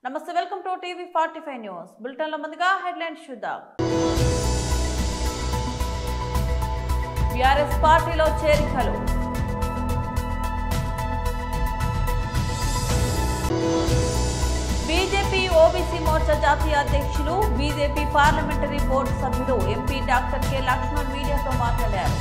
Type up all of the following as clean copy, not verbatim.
నమస్తే welcome to TV 45 news bulletin లో ముందుగా హెడ్లైన్స్ చూద్దాం. బీఆర్ఎస్ పార్టీలో చేరికలు. బీజేపీ ఓబీసీ మోర్చా జాతీయ అధ్యక్షులు బీజేపీ పార్లమెంటరీ బోర్డు సభ్యులు ఎంపీ డాక్టర్ కె లక్ష్మణ్ మీడియాతో మాట్లాడారు.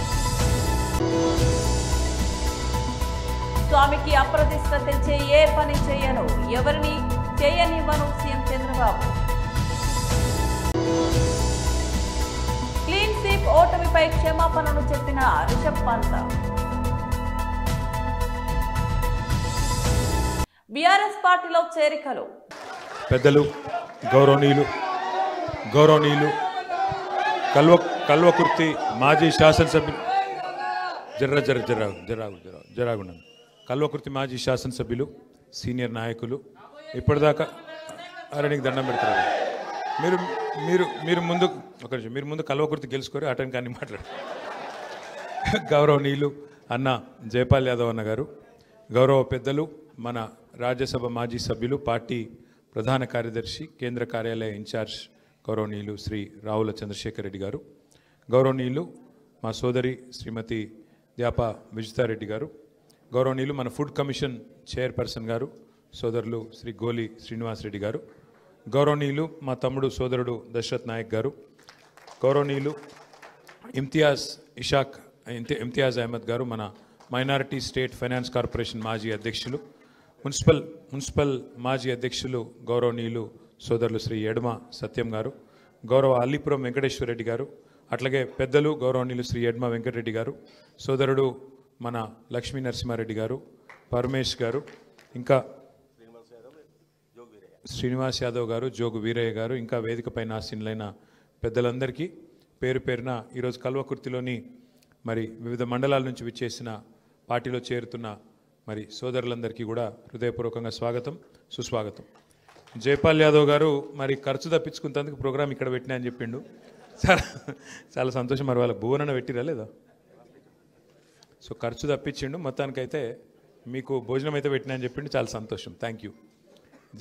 స్వామికి అప్రతిష్ట తెచ్చే ఏ పని చేయను, ఎవరిని చేయనివ్వను సీఎం చంద్రబాబు. క్లీన్ స్వీప్ ఓటమిపై క్షమాపణను చెప్పిన రిషబ్ పంత్. బీఆర్ఎస్ పార్టీలో చేరికలు. పెద్దలు గౌరవనీయులు కల్వకుర్తి మాజీ శాసనసభ్యులు జరాగుండ కల్వకుర్తి మాజీ శాసనసభ్యులు సీనియర్ నాయకులు ఇప్పటిదాకా నీకు దండం పెడతారు. మీరు ముందు కల్వకుర్తి గెలుచుకోరు అటెండ్ కానీ మాట్లాడు. గౌరవనీయులు అన్న జయపాల్ యాదవ్ అన్న గారు, గౌరవ పెద్దలు మన రాజ్యసభ మాజీ సభ్యులు, పార్టీ ప్రధాన కార్యదర్శి, కేంద్ర కార్యాలయ ఇన్ఛార్జ్ గౌరవనీయులు శ్రీ రావుల చంద్రశేఖర్ రెడ్డి గారు, గౌరవనీయులు మా సోదరి శ్రీమతి ద్యాప విజితారెడ్డి గారు, గౌరవనీయులు మన ఫుడ్ కమిషన్ చైర్పర్సన్ గారు సోదరులు శ్రీ గోలి శ్రీనివాసరెడ్డి గారు, గౌరవనీయులు మా తమ్ముడు సోదరుడు దశరథ్ నాయక్ గారు, గౌరవనీయులు ఇమ్తియాజ్ అహ్మద్ గారు మన మైనారిటీ స్టేట్ ఫైనాన్స్ కార్పొరేషన్ మాజీ అధ్యక్షులు, మున్సిపల్ మాజీ అధ్యక్షులు గౌరవనీయులు సోదరులు శ్రీ ఎడమ సత్యం గారు, గౌరవ అల్లిపురం వెంకటేశ్వర రెడ్డి గారు, అట్లాగే పెద్దలు గౌరవనీయులు శ్రీ ఎడమ వెంకటరెడ్డి గారు, సోదరుడు మన లక్ష్మీ నరసింహారెడ్డి గారు, పరమేష్ గారు, ఇంకా శ్రీనివాస్ యాదవ్ గారు, జోగు వీరయ్య గారు, ఇంకా వేదికపై ఆసీనులైన పెద్దలందరికీ పేరు పేరున ఈరోజు కల్వకుర్తిలోని మరి వివిధ మండలాల నుంచి విచ్చేసిన పార్టీలో చేరుతున్న మరి సోదరులందరికీ కూడా హృదయపూర్వకంగా స్వాగతం, సుస్వాగతం. జైపాల్ యాదవ్ గారు మరి ఖర్చు తప్పించుకున్నందుకు ప్రోగ్రాం ఇక్కడ పెట్టినా అని చెప్పిండు. చాలా సంతోషం. మరి వాళ్ళకి భువనన పెట్టిరా లేదా? సో ఖర్చు తప్పించిండు, మొత్తానికైతే మీకు భోజనం అయితే పెట్టినా అని చెప్పిండు. చాలా సంతోషం, థ్యాంక్ యూ.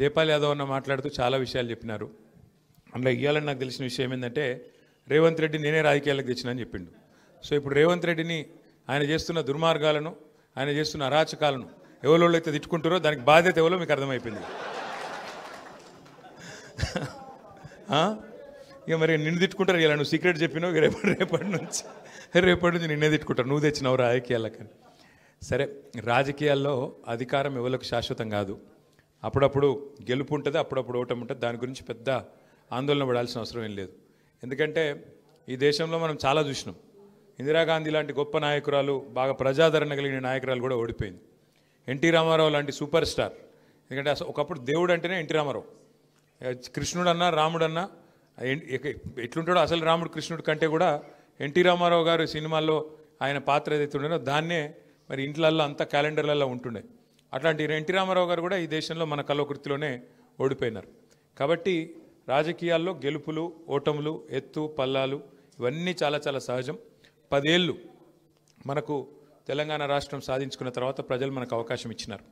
జైపాల్ యాదవ్ అన్న మాట్లాడుతూ చాలా విషయాలు చెప్పినారు. అందులో ఇవ్వాలని నాకు తెలిసిన విషయం ఏంటంటే రేవంత్ రెడ్డి నేనే రాజకీయాలకు తెచ్చినా అని చెప్పిండు. సో ఇప్పుడు రేవంత్ రెడ్డిని ఆయన చేస్తున్న దుర్మార్గాలను, ఆయన చేస్తున్న అరాచకాలను ఎవరోళ్ళు అయితే తిట్టుకుంటారో దానికి బాధ్యత ఎవరో మీకు అర్థమైపోయింది. ఇక మరి నిన్ను తిట్టుకుంటారు. ఇలా నువ్వు సీక్రెట్ చెప్పినావు, రేపటి నుంచి నిన్నే తిట్టుకుంటారు, నువ్వు తెచ్చినావు రాజకీయాలకని. సరే, రాజకీయాల్లో అధికారం ఎవరికి శాశ్వతం కాదు. అప్పుడప్పుడు గెలుపు ఉంటుంది, అప్పుడప్పుడు ఓటమి ఉంటుంది. దాని గురించి పెద్ద ఆందోళన పడాల్సిన అవసరం ఏం లేదు. ఎందుకంటే ఈ దేశంలో మనం చాలా చూసినాం. ఇందిరాగాంధీ లాంటి గొప్ప నాయకురాలు, బాగా ప్రజాదరణ కలిగిన నాయకురాలు కూడా ఓడిపోయింది. ఎన్టీ రామారావు లాంటి సూపర్ స్టార్, ఎందుకంటే అసలు ఒకప్పుడు దేవుడు అంటేనే ఎన్టీ రామారావు. కృష్ణుడన్నా రాముడన్నా ఎట్లుంటాడో అసలు రాముడు కృష్ణుడి కంటే కూడా ఎన్టీ రామారావు గారు సినిమాల్లో ఆయన పాత్ర ఏదైతే ఉండేనో దాన్నే మరి ఇంట్లల్లో అంతా క్యాలెండర్లలో ఉంటుండే. అట్లాంటి ఎన్టీ రామారావు గారు కూడా ఈ దేశంలో మన కల్వకుర్తిలోనే ఓడిపోయినారు. కాబట్టి రాజకీయాల్లో గెలుపులు ఓటములు, ఎత్తు పల్లాలు ఇవన్నీ చాలా చాలా సహజం. 10 ఏళ్ళు మనకు తెలంగాణ రాష్ట్రం సాధించుకున్న తర్వాత ప్రజలు మనకు అవకాశం ఇచ్చినారు.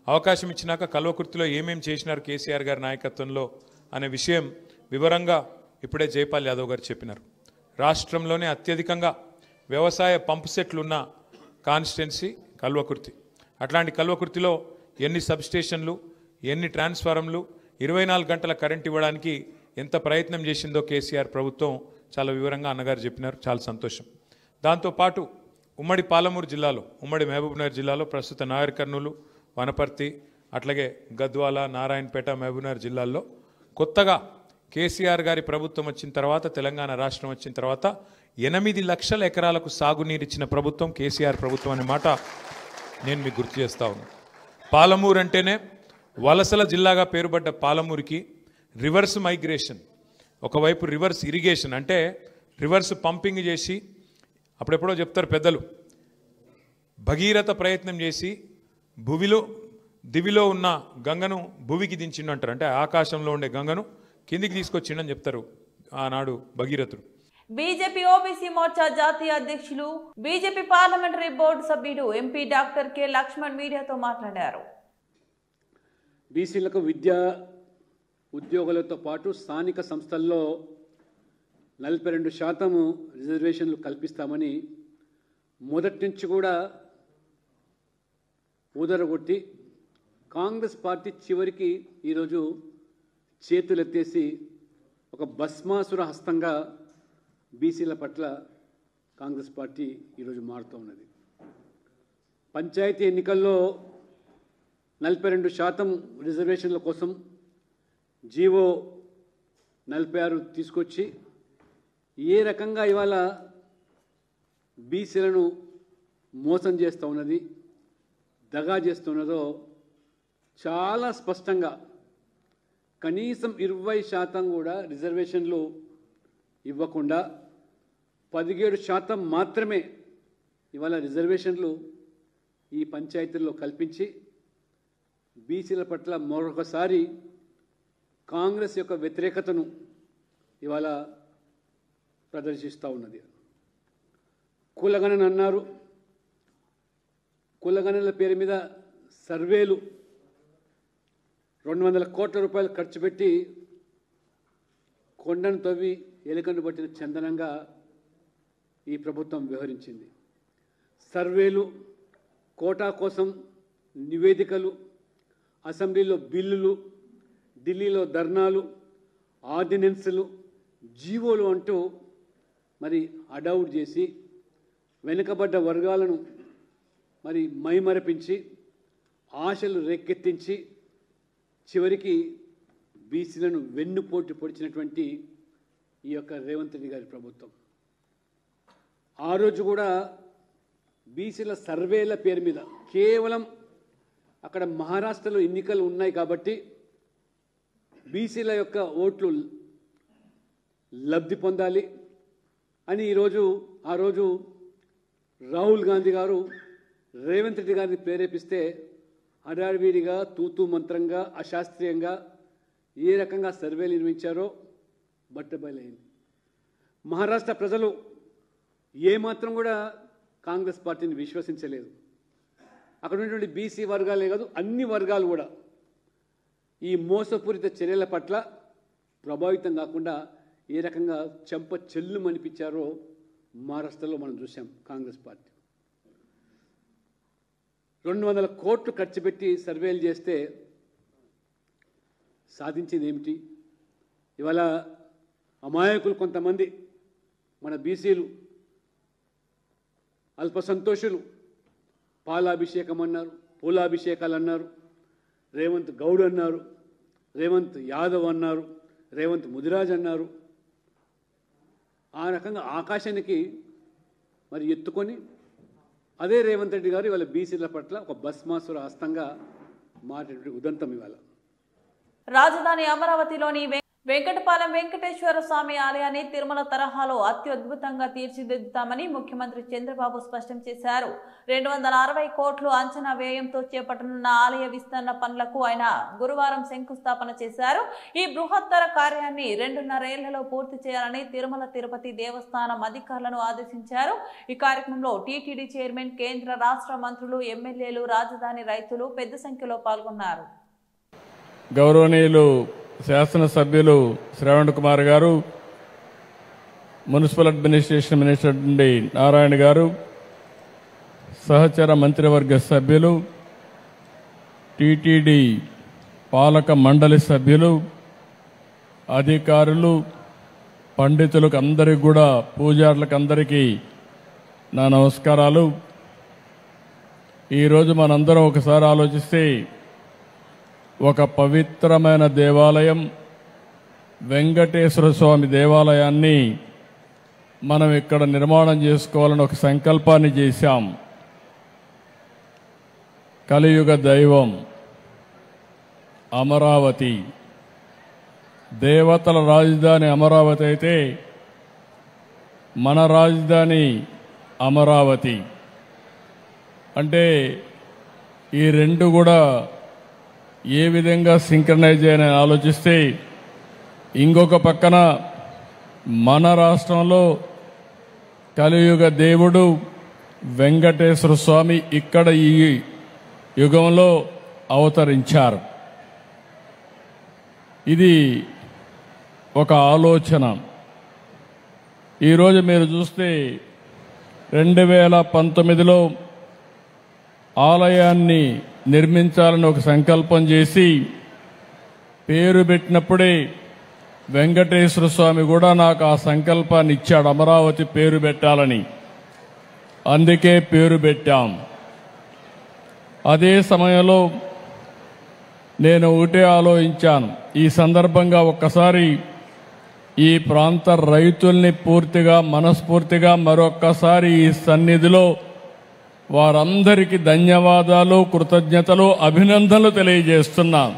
అవకాశం ఇచ్చినాక కల్వకుర్తిలో ఏమేమి చేసినారు కేసీఆర్ గారి నాయకత్వంలో అనే విషయం వివరంగా ఇప్పుడే జైపాల్ యాదవ్ గారు చెప్పినారు. రాష్ట్రంలోనే అత్యధికంగా వ్యవసాయ పంపు సెట్లు ఉన్న కాన్స్టిట్యున్సీ కల్వకుర్తి. అట్లాంటి కల్వకుర్తిలో ఎన్ని సబ్స్టేషన్లు, ఎన్ని ట్రాన్స్ఫారంలు, 24 గంటల కరెంట్ ఇవ్వడానికి ఎంత ప్రయత్నం చేసిందో కేసీఆర్ ప్రభుత్వం చాలా వివరంగా అన్నగారు చెప్పినారు. చాలా సంతోషం. దాంతోపాటు ఉమ్మడి పాలమూరు జిల్లాలో, ఉమ్మడి మహబూబ్నగర్ జిల్లాలో ప్రస్తుత నాగర్ కర్నూలు, వనపర్తి, అట్లాగే గద్వాల, నారాయణపేట, మహబూబ్నగర్ జిల్లాల్లో కొత్తగా కేసీఆర్ గారి ప్రభుత్వం వచ్చిన తర్వాత, తెలంగాణ రాష్ట్రం వచ్చిన తర్వాత 8 లక్షల ఎకరాలకు సాగునీరు ఇచ్చిన ప్రభుత్వం కేసీఆర్ ప్రభుత్వం అనే మాట నేను మీకు గుర్తు చేస్తా ఉన్నాను. పాలమూరు అంటేనే వలసల జిల్లాగా పేరుపడ్డ పాలమూరుకి రివర్స్ మైగ్రేషన్, ఒకవైపు రివర్స్ ఇరిగేషన్ అంటే రివర్స్ పంపింగ్ చేసి, అప్పుడెప్పుడో చెప్తారు పెద్దలు, భగీరథ ప్రయత్నం చేసి దివిలో ఉన్న గంగను భువికి దించిండు అంటారు. అంటే ఆకాశంలో ఉండే గంగను కిందికి తీసుకొచ్చిండని చెప్తారు ఆనాడు భగీరథుడు. బీజేపీ ఓబీసీ మోర్చా జాతీయ అధ్యక్షులు బీజేపీ పార్లమెంటరీ బోర్డు సభ్యుడు ఎంపీ డాక్టర్ కె లక్ష్మణ్ మీడియాతో మాట్లాడారు. బీసీలకు విద్య, ఉద్యోగులతో పాటు స్థానిక సంస్థల్లో 42% రిజర్వేషన్లు కల్పిస్తామని మొదటి నుంచి కూడా ఊదరగొట్టి కాంగ్రెస్ పార్టీ చివరికి ఈరోజు చేతులెత్తేసి ఒక భస్మాసుర హస్తంగా బీసీల పట్ల కాంగ్రెస్ పార్టీ ఈరోజు మారుతూ ఉన్నది. పంచాయతీ ఎన్నికల్లో 42% రిజర్వేషన్ల కోసం జీవో 46 తీసుకొచ్చి ఏ రకంగా ఇవాళ బీసీలను మోసం చేస్తూ ఉన్నది, దగా చేస్తున్నదో చాలా స్పష్టంగా కనీసం 20% కూడా రిజర్వేషన్లు ఇవ్వకుండా 17% మాత్రమే ఇవాళ రిజర్వేషన్లు ఈ పంచాయతీల్లో కల్పించి బీసీల పట్ల మరొకసారి కాంగ్రెస్ యొక్క వ్యతిరేకతను ఇవాళ ప్రదర్శిస్తూ ఉన్నది. కులగణన అన్నారు. కులగణనల పేరు మీద సర్వేలు 200 కోట్ల రూపాయలు ఖర్చు పెట్టి కొండను తవ్వి ఎలుకను పట్టిన చందనంగా ఈ ప్రభుత్వం వ్యవహరించింది. సర్వేలు, కోటా కోసం నివేదికలు, అసెంబ్లీలో బిల్లులు, ఢిల్లీలో ధర్నాలు, ఆర్డినెన్సులు, జీవోలు అంటూ మరి అడౌట్ చేసి వెనుకబడ్డ వర్గాలను మరి మైమరపించి ఆశలు రేకెత్తించి చివరికి బీసీలను వెన్నుపోటు పొడిచినటువంటి ఈ యొక్క రేవంత్ రెడ్డి గారి ప్రభుత్వం ఆ రోజు కూడా బీసీల సర్వేల పేరు మీద కేవలం అక్కడ మహారాష్ట్రలో ఎన్నికలు ఉన్నాయి కాబట్టి బీసీల యొక్క ఓట్లు లబ్ధి పొందాలి అని ఆ రోజు రాహుల్ గాంధీ గారు రేవంత్ రెడ్డి గారిని ప్రేరేపిస్తే హడావిడిగా తూతూ మంత్రంగా అశాస్త్రీయంగా ఏ రకంగా సర్వేలు నిర్వహించారో బట్టబయలైంది. మహారాష్ట్ర ప్రజలు ఏమాత్రం కూడా కాంగ్రెస్ పార్టీని విశ్వసించలేదు. అక్కడ ఉన్నటువంటి బీసీ వర్గాలే కాదు అన్ని వర్గాలు కూడా ఈ మోసపూరిత చర్యల పట్ల ప్రభావితం కాకుండా ఏ రకంగా చెంప చెల్లుమనిపించారో మహారాష్ట్రలో మనం చూసాం. కాంగ్రెస్ పార్టీ 200 కోట్లు ఖర్చు పెట్టి సర్వేలు చేస్తే సాధించింది ఏమిటి? ఇవాళ అమాయకులు కొంతమంది మన బీసీలు అల్ప సంతోషులు పాలాభిషేకం అన్నారు, పూలాభిషేకాలు అన్నారు, రేవంత్ గౌడ్ అన్నారు, రేవంత్ యాదవ్ అన్నారు, రేవంత్ ముదిరాజ్ అన్నారు. ఆ రకంగా ఆకాశానికి మరి ఎత్తుకొని అదే రేవంత్ రెడ్డి గారు ఇవాళ బీసీల పట్ల ఒక భస్మాసుర హస్తంగా మాట్లాడే ఉదంతం ఇవాళ. రాజధాని అమరావతిలోని వెంకటపాలెం వెంకటేశ్వర స్వామి ఆలయాన్ని తిరుమల తరహాలో అత్యద్భుతంగా తీర్చిదిద్దుతామని ముఖ్యమంత్రి చంద్రబాబు స్పష్టం చేశారు. 260 కోట్లు అంచనా వ్యయంతో చేపట్టనున్న ఆలయ విస్తరణ పనులకు ఆయన గురువారం శంకుస్థాపన చేశారు. ఈ బృహత్తర కార్యాన్ని 2.5 ఏళ్లలో పూర్తి చేయాలని తిరుమల తిరుపతి దేవస్థానం అధికారులను ఆదేశించారు. ఈ కార్యక్రమంలో టీటీడీ చైర్మన్, కేంద్ర రాష్ట్ర మంత్రులు, ఎమ్మెల్యేలు, రాజధాని రైతులు పెద్ద సంఖ్యలో పాల్గొన్నారు. గౌరవనీయులు శాసనసభ్యులు శ్రవణ్ కుమార్ గారు, మున్సిపల్ అడ్మినిస్ట్రేషన్ మినిస్టర్ నుండి నారాయణ గారు, సహచర మంత్రివర్గ సభ్యులు, టీటీడీ పాలక మండలి సభ్యులు, అధికారులు, పండితులకు అందరికీ కూడా, పూజారులకు అందరికీ నా నమస్కారాలు. ఈరోజు మనందరం ఒకసారి ఆలోచిస్తే ఒక పవిత్రమైన దేవాలయం వెంకటేశ్వర స్వామి దేవాలయాన్ని మనం ఇక్కడ నిర్మాణం చేసుకోవాలని ఒక సంకల్పాన్ని చేశాం. కలియుగ దైవం అమరావతి, దేవతల రాజధాని అమరావతి అయితే మన రాజధాని అమరావతి. అంటే ఈ రెండు కూడా ఏ విధంగా సింక్రనైజ్ చేయని ఆలోచిస్తే, ఇంకొక పక్కన మన రాష్ట్రంలో కలియుగ దేవుడు వెంకటేశ్వర స్వామి ఇక్కడ ఈ యుగంలో అవతరించారు. ఇది ఒక ఆలోచన. ఈరోజు మీరు చూస్తే 2019లో ఆలయాన్ని నిర్మించాలని ఒక సంకల్పం చేసి పేరు పెట్టినప్పుడే వెంకటేశ్వర స్వామి కూడా నాకు ఆ సంకల్పాన్ని ఇచ్చాడు, అమరావతి పేరు పెట్టాలని. అందుకే పేరు పెట్టాం. అదే సమయంలో నేను ఒకటే ఆలోచించాను, ఈ సందర్భంగా ఒక్కసారి ఈ ప్రాంత రైతుల్ని పూర్తిగా మనస్ఫూర్తిగా మరొక్కసారి ఈ సన్నిధిలో వారందరికీ ధన్యవాదాలు, కృతజ్ఞతలు, అభినందనలు తెలియజేస్తున్నాను.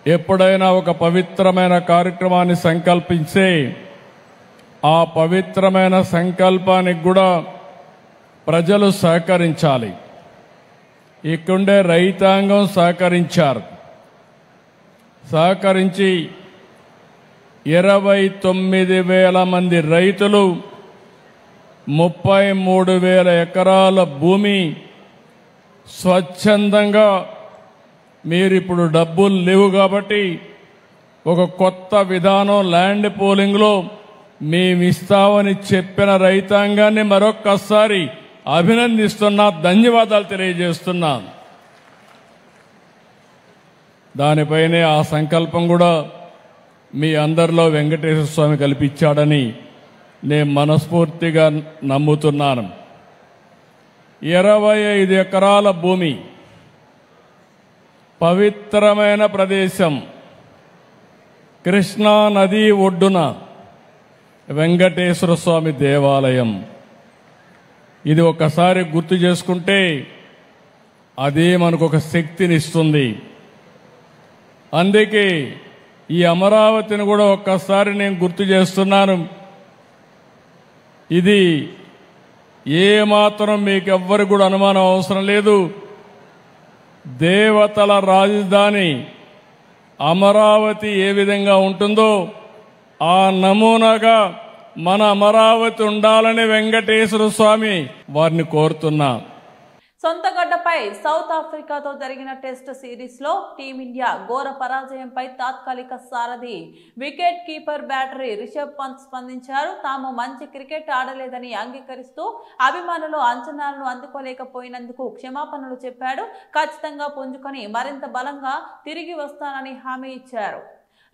ఎప్పుడైనా ఒక పవిత్రమైన కార్యక్రమాన్ని సంకల్పిస్తే ఆ పవిత్రమైన సంకల్పానికి కూడా ప్రజలు సహకరించాలి. ఇక్కడుండే రైతాంగం సహకరించి 29,000 మంది రైతులు 33,000 ఎకరాల భూమి స్వచ్ఛందంగా, మీరిప్పుడు డబ్బులు లేవు కాబట్టి ఒక కొత్త విధానం ల్యాండ్ పూలింగ్లో మేమిస్తామని చెప్పిన రైతాంగాన్ని మరొక్కసారి అభినందిస్తున్నా, ధన్యవాదాలు తెలియజేస్తున్నా. దానిపైనే ఆ సంకల్పం కూడా మీ అందరిలో వెంకటేశ్వర స్వామి కల్పించాడని నేను మనస్ఫూర్తిగా నమ్ముతున్నాను. 25 ఎకరాల భూమి, పవిత్రమైన ప్రదేశం, కృష్ణా నది ఒడ్డున వెంకటేశ్వర స్వామి దేవాలయం. ఇది ఒక్కసారి గుర్తు చేసుకుంటే అదే మనకు ఒక శక్తినిస్తుంది. అందుకే ఈ అమరావతిని కూడా ఒక్కసారి నేను గుర్తు చేస్తున్నాను. ఇది ఏమాత్రం మీకు ఎవ్వరు కూడా అనుమానం అవసరం లేదు. దేవతల రాజధాని అమరావతి ఏ విధంగా ఉంటుందో ఆ నమూనాగా మన అమరావతి ఉండాలని వెంకటేశ్వర స్వామి వారిని కోరుతున్నా. సొంత గడ్డపై సౌత్ ఆఫ్రికాతో జరిగిన టెస్ట్ సిరీస్ లో టీమిండియా ఘోర పరాజయంపై తాత్కాలిక సారథి వికెట్ కీపర్ బ్యాటరీ రిషబ్ పంత్ స్పందించారు. తాము మంచి క్రికెట్ ఆడలేదని అంగీకరిస్తూ అభిమానులు అంచనాలను అందుకోలేకపోయినందుకు క్షమాపణలు చెప్పాడు. ఖచ్చితంగా పుంజుకొని మరింత బలంగా తిరిగి వస్తానని హామీ ఇచ్చారు.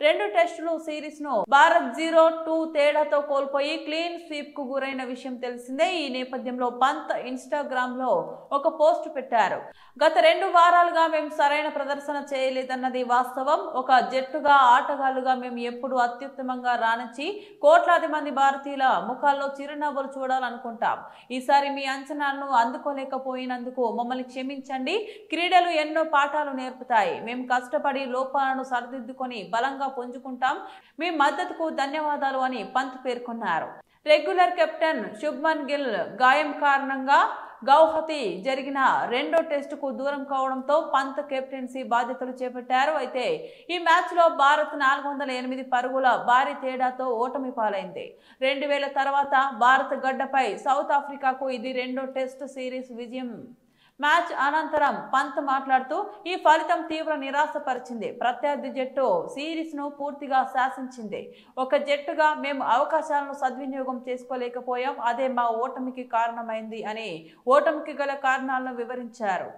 2 టెస్టులు సిరీస్ ను భారత్ 0-2 తేడాతో కోల్పోయి క్లీన్ స్వీప్ కు గురైన విషయం తెలిసిందే. ఈ నేపథ్యంలో పంత్ ఇన్స్టాగ్రామ్ లో ఒక పోస్ట్ పెట్టారు. గత 2 వారాలుగా మేము సరైన ప్రదర్శన చేయలేదన్నది వాస్తవం. ఒక జట్టుగా ఆటగాళ్లుగా మేము ఎప్పుడు అత్యుత్తమంగా రాణించి కోట్లాది మంది భారతీయుల ముఖాల్లో చిరునవ్వులు చూడాలనుకుంటాం. ఈసారి మీ అంచనాలను అందుకోలేకపోయినందుకు మమ్మల్ని క్షమించండి. క్రీడలు ఎన్నో పాఠాలు నేర్పుతాయి. మేము కష్టపడి లోపాలను సరిదిద్దుకొని బలంగా పుంజుకుంటాం. మీ మద్దతుకు ధన్యవాదాలు అని పంత్ పేర్కొన్నారు. రెగ్యులర్ కెప్టెన్ శుభ్మన్ గిల్ గాయం కారణంగా గౌహతి జరిగిన 2వ టెస్టుకు దూరం కావడంతో పంత్ కెప్టెన్సీ బాధ్యతలు చేపట్టారు. అయితే ఈ మ్యాచ్ లో భారత్ 408 పరుగుల భారీ తేడాతో ఓటమి పాలైంది. 2000 తర్వాత భారత్ గడ్డపై సౌత్ ఆఫ్రికాకు ఇది 2వ టెస్ట్ సిరీస్ విజయం. మ్యాచ్ అనంతరం పంత్ మాట్లాడుతూ ఈ ఫలితం తీవ్ర నిరాశపరిచింది. ప్రత్యర్థి జట్టు సిరీస్ ను పూర్తిగా శాసించింది. ఒక జట్టుగా మేము అవకాశాలను సద్వినియోగం చేసుకోలేకపోయాం. అదే మా ఓటమికి కారణమైంది అని ఓటమికి గల కారణాలను వివరించారు.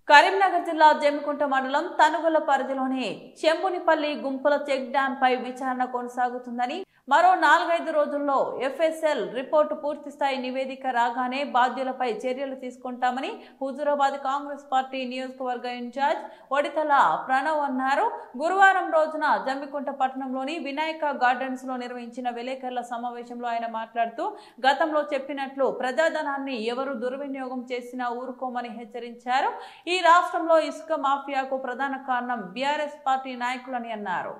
కరీంనగర్ జిల్లా జమ్మికుంట మండలం తనుగుల పరిధిలోని చెంబునిపల్లి గుంపుల చెక్ డ్యాం పై విచారణ కొనసాగుతుందని, మరో 4-5 రోజుల్లో ఎఫ్ఎస్ఎల్ రిపోర్టు పూర్తిస్థాయి నివేదిక రాగానే బాధ్యులపై చర్యలు తీసుకుంటామని హుజూరాబాద్ కాంగ్రెస్ పార్టీ నియోజకవర్గ ఇన్ఛార్జ్ ఒడితల ప్రణవ్ అన్నారు. గురువారం రోజున జమ్మికుంట పట్టణంలోని వినాయక గార్డెన్స్ లో నిర్వహించిన విలేకరుల సమావేశంలో ఆయన మాట్లాడుతూ గతంలో చెప్పినట్లు ప్రజాధనాన్ని ఎవరు దుర్వినియోగం చేసినా ఊరుకోమని హెచ్చరించారు. ఈ రాష్ట్రంలో ఇసుక మాఫియాకు ప్రధాన కారణం బీఆర్ఎస్ పార్టీ నాయకులని అన్నారు.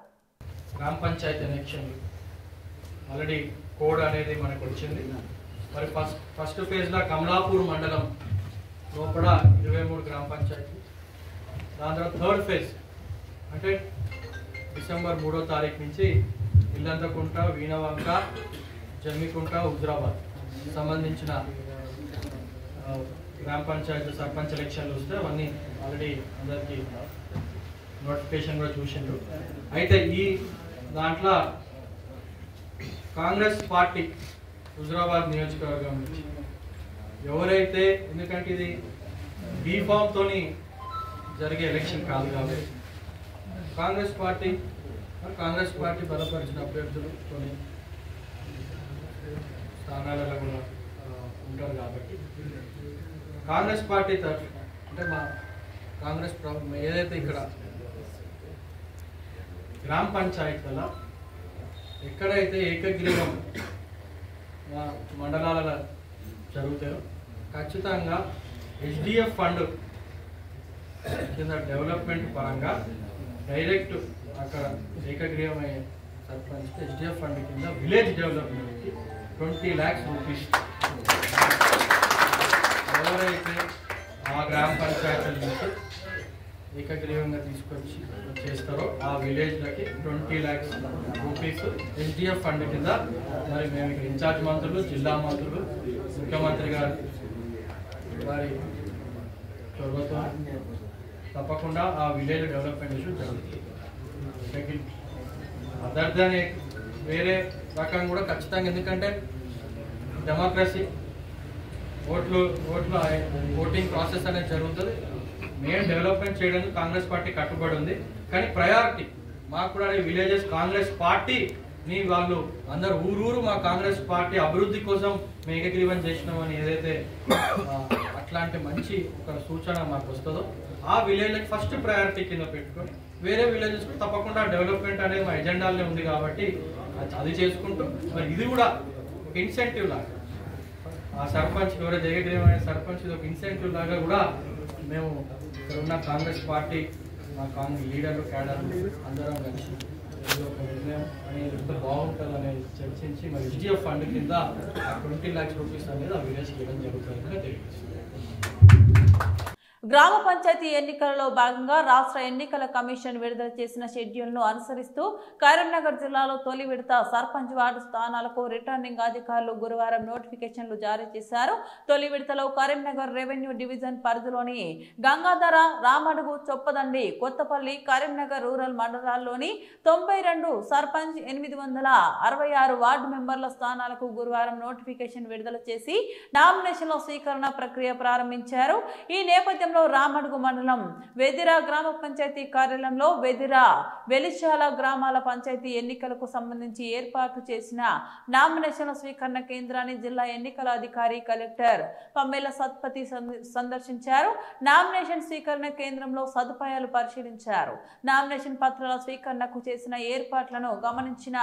గ్రామ పంచాయతీ ఎలక్షన్ ఆల్రెడీ కోడ్ అనేది మనకు వచ్చింది. మరి ఫస్ట్ ఫేజ్లో కమలాపూర్ మండలం లోపల 23 గ్రామ పంచాయతీ, దాని తర్వాత థర్డ్ ఫేజ్ అంటే డిసెంబర్ 3వ తారీఖు నుంచి ఇల్లంతకుంట, వీణవంక, జమ్మికుంట, హుజూరాబాద్ సంబంధించిన గ్రామ పంచాయతీ సర్పంచ్ ఎలక్షన్లు వస్తే అవన్నీ ఆల్రెడీ అందరికీ నోటిఫికేషన్ కూడా చూసిండ్రు. అయితే ఈ దాంట్లో కాంగ్రెస్ పార్టీ హుజురాబాద్ నియోజకవర్గం నుంచి ఎవరైతే, ఎందుకంటే ఇది బీఫామ్తోని జరిగే ఎలక్షన్ కాదు కాబట్టి కాంగ్రెస్ పార్టీ బలపరిచిన అభ్యర్థులతో స్థానాలలో కూడా ఉంటారు కాబట్టి కాంగ్రెస్ పార్టీ తరఫున అంటే మా కాంగ్రెస్ ప్రభుత్వం ఏదైతే ఇక్కడ గ్రామ పంచాయతీల ఎక్కడైతే ఏకగ్రీవం మండలాలలో జరుగుతాయో ఖచ్చితంగా HDF ఫండ్ కింద డెవలప్మెంట్ పరంగా డైరెక్ట్ అక్కడ ఏకగ్రీవమయ్యే సర్పంచ్ HDF ఫండ్ కింద విలేజ్ డెవలప్మెంట్కి 20 lakhs రూపీస్ ఎవరైతే ఆ గ్రామ పంచాయతీల నుంచి ఏకగ్రీవంగా తీసుకొచ్చి చేస్తారో ఆ విలేజ్లకి 20 lakhs రూపీస్ HDF ఫండ్ కింద మరి మేము ఇక్కడ ఇన్ఛార్జ్ మంత్రులు, జిల్లా మంత్రులు, ముఖ్యమంత్రి గారు వారి చొరవతో తప్పకుండా ఆ విలేజ్ డెవలప్మెంట్ ఇష్యూ జరుగుతుంది. అదర్ దాన్ వేరే రకం కూడా ఖచ్చితంగా, ఎందుకంటే డెమోక్రసీ ఓటింగ్ ప్రాసెస్ అనేది జరుగుతుంది. మేము డెవలప్మెంట్ చేయడానికి కాంగ్రెస్ పార్టీ కట్టుబడి ఉంది. కానీ ప్రయారిటీ మాకు కూడా విలేజెస్ కాంగ్రెస్ పార్టీని వాళ్ళు అందరు ఊరూరు మా కాంగ్రెస్ పార్టీ అభివృద్ధి కోసం మేము ఏకగ్రీవం చేసినామని ఏదైతే అట్లాంటి మంచి ఒక సూచన మాకు వస్తుందో ఆ విలేజ్కి ఫస్ట్ ప్రయారిటీ కింద పెట్టుకొని వేరే విలేజెస్ తప్పకుండా డెవలప్మెంట్ అనేది మా ఎజెండాలోనే ఉంది కాబట్టి అది చేసుకుంటూ మరి ఇది కూడా ఒక ఇన్సెంటివ్ లాగా ఆ సర్పంచ్ ఎవరైతే ఏకగ్రీవమైన సర్పంచ్ ఇది ఒక ఇన్సెంటివ్ లాగా కూడా మేము ఇక్కడ ఉన్న కాంగ్రెస్ పార్టీ మా కాంగ్రెస్ లీడర్లు, క్యాడర్లు అందరం కలిసి ఇది ఒక నిర్ణయం అనేది ఎంత బాగుంటుంది అనేది చర్చించి మరి HDF ఫండ్ కింద 20 lakhs రూపీస్ అనేది ఆ విలేజ్ చేయడం జరుగుతుందని తెలియజేస్తుంది. గ్రామ పంచాయతీ ఎన్నికలలో భాగంగా రాష్ట్ర ఎన్నికల కమిషన్ విడుదల చేసిన షెడ్యూల్ను అనుసరిస్తూ కరీంనగర్ జిల్లాలో తొలి విడత సర్పంచ్ వార్డు స్థానాలకు రిటర్నింగ్ అధికారులు గురువారం నోటిఫికేషన్లు జారీ చేశారు. తొలి విడతలో కరీంనగర్ రెవెన్యూ డివిజన్ పరిధిలోని గంగాధర, రామడుగు, చొప్పదండి, కొత్తపల్లి, కరీంనగర్ రూరల్ మండలాల్లోని 92 సర్పంచ్, 866 వార్డు మెంబర్ల స్థానాలకు గురువారం నోటిఫికేషన్ విడుదల చేసి నామినేషన్ల స్వీకరణ ప్రక్రియ ప్రారంభించారు. ఈ నేపథ్యంలో రామడుగు మండలం వెదిరా గ్రామ పంచాయతీ కార్యాలయంలో వెదిరా, వెలిశాల గ్రామాల పంచాయతీ ఎన్నికలకు సంబంధించి ఏర్పాటు చేసిన నామినేషన్ల స్వీకరణ కేంద్రాన్ని జిల్లా ఎన్నికల అధికారి కలెక్టర్ పమ్మేల సత్పతి సందర్శించారు. నామినేషన్ స్వీకరణ కేంద్రంలో సదుపాయాలు పరిశీలించారు. నామినేషన్ పత్రాల స్వీకరణకు చేసిన ఏర్పాట్లను గమనించిన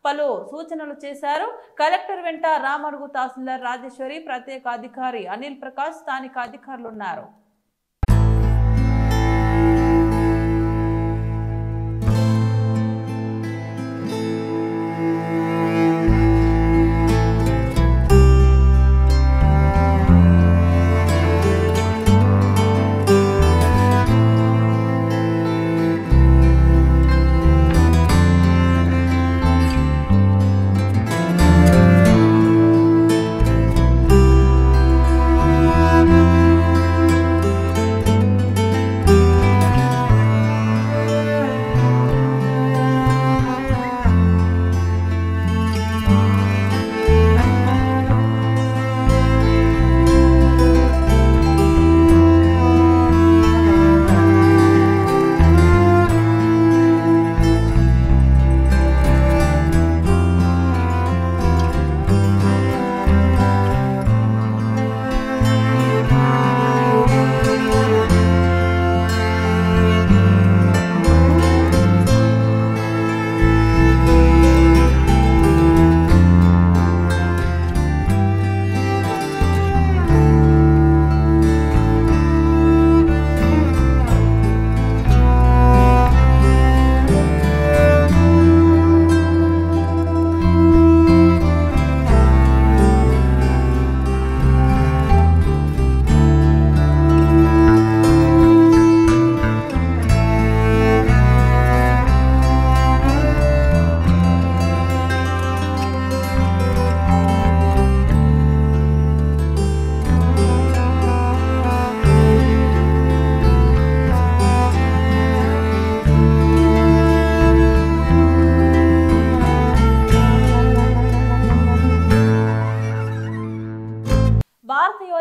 పలు సూచనలు చేశారు. కలెక్టర్ వెంట రామడుగు తహసీల్దార్ రాజేశ్వరి, ప్రత్యేక అధికారి అనిల్ ప్రకాష్, స్థానిక అధికారులు ఉన్నారు.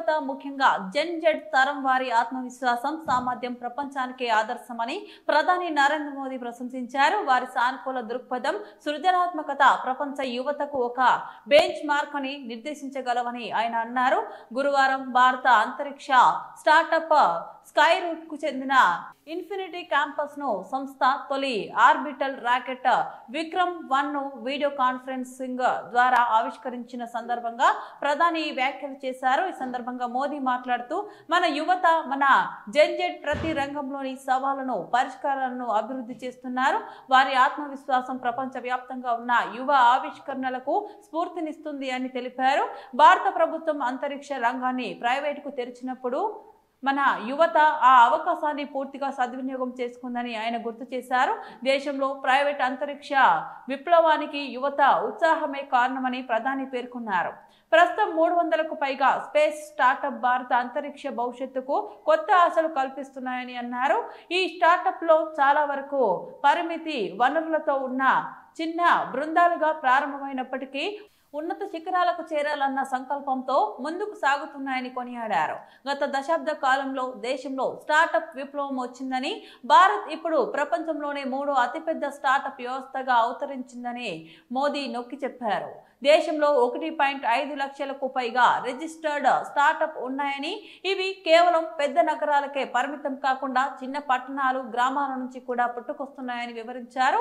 యువత ముఖ్యంగా జెన్ జెడ్ తరం వారి ఆత్మవిశ్వాసం సామర్థ్యం ప్రపంచానికి ఆదర్శమని ప్రధాని నరేంద్ర మోదీ ప్రశంసించారు. వారి సానుకూల దృక్పథం సృజనాత్మకత ప్రపంచ యువతకు ఒక బెంచ్ మార్క్ అని నిర్దేశించగలవని ఆయన అన్నారు. గురువారం భారత అంతరిక్ష స్టార్టప్ స్కై రూట్ కు చెందిన ఇన్ఫినిటీ క్యాంపస్ ను సంస్థ తొలి ఆర్బిటల్ రాకెట్ విక్రమ్-1 ను వీడియో కాన్ఫరెన్సింగ్ ద్వారా ఆవిష్కరించిన సందర్భంగా ప్రధాని ఈ వ్యాఖ్యలు చేశారు. ఈ సందర్భంగా మోదీ మాట్లాడుతూ మన యువత మన జెన్ జెడ్ ప్రతి రంగంలోని సవాళ్లను పరిష్కారాలను అభివృద్ధి చేస్తున్నారు. వారి ఆత్మవిశ్వాసం ప్రపంచ వ్యాప్తంగా ఉన్న యువ ఆవిష్కరణలకు స్ఫూర్తినిస్తుంది అని తెలిపారు. భారత ప్రభుత్వం అంతరిక్ష రంగాన్ని ప్రైవేటుకు తెరిచినప్పుడు మన యువత ఆ అవకాశాన్ని పూర్తిగా సద్వినియోగం చేసుకుందని ఆయన గుర్తు చేశారు. దేశంలో ప్రైవేట్ అంతరిక్ష విప్లవానికి యువత ఉత్సాహమే కారణమని ప్రధాని పేర్కొన్నారు. ప్రస్తుతం 300కు పైగా స్పేస్ స్టార్టప్ భారత అంతరిక్ష భవిష్యత్తుకు కొత్త ఆశలు కల్పిస్తున్నాయని అన్నారు. ఈ స్టార్టప్ లో చాలా వరకు పరిమితి వనరులతో ఉన్న చిన్న బృందాలుగా ప్రారంభమైనప్పటికీ ఉన్నత శిఖరాలకు చేరాలన్న సంకల్పంతో ముందుకు సాగుతున్నాయని కొనియాడారు. గత దశాబ్ద కాలంలో దేశంలో స్టార్టప్ విప్లవం వచ్చిందని, భారత్ ఇప్పుడు ప్రపంచంలోనే 3వ అతిపెద్ద స్టార్టప్ వ్యవస్థగా అవతరించిందని మోదీ నొక్కి చెప్పారు. దేశంలో 1.5 లక్షలకు పైగా రిజిస్టర్డ్ స్టార్టప్ ఉన్నాయని, ఇవి కేవలం పెద్ద నగరాలకే పరిమితం కాకుండా చిన్న పట్టణాలు, గ్రామాల నుంచి కూడా పుట్టుకొస్తున్నాయని వివరించారు.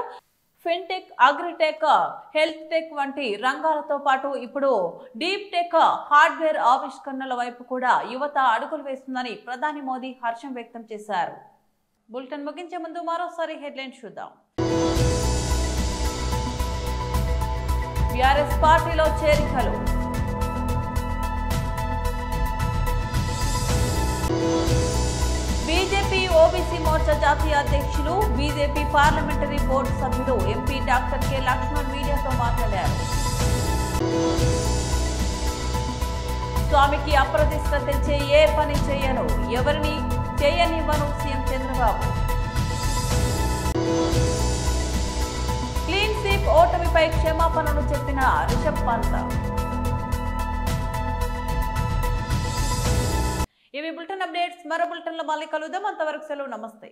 ఫిన్టెక్, అగ్రిటెక్, హెల్త్ టెక్ వంటి రంగాలతో పాటు ఇప్పుడు డీప్ టెక్, హార్డ్వేర్ ఆవిష్కరణల వైపు కూడా యువత అడుగులు వేస్తుందని ప్రధాని మోదీ హర్షం వ్యక్తం చేశారు. బులెటిన్ ముగించే ముందు మరోసారి హెడ్లైన్స్ చూద్దాం. బీఆర్ఎస్ పార్టీలో చేరికలు. బీజేపీ ఓబీసీ మోర్చా జాతీయ అధ్యక్షులు, బీజేపీ పార్లమెంటరీ బోర్డు సభ్యుడు ఎంపీ డాక్టర్ కె లక్ష్మణ్ మీడియాతో మాట్లాడారు. స్వామికి అప్రతిష్ట తెచ్చే ఏ పని చేయను, ఎవరిని చేయనివ్వను సీఎం చంద్రబాబు. క్లీన్ స్వీప్ ఓటమిపై క్షమాపణలు చెప్పిన రిషబ్ పంత్. ఇవి బులెటిన్ అప్డేట్స్. మరో బులెటిన్లో మళ్ళీ కలుద్దాం. అంతవరకు సెలవు. నమస్తే.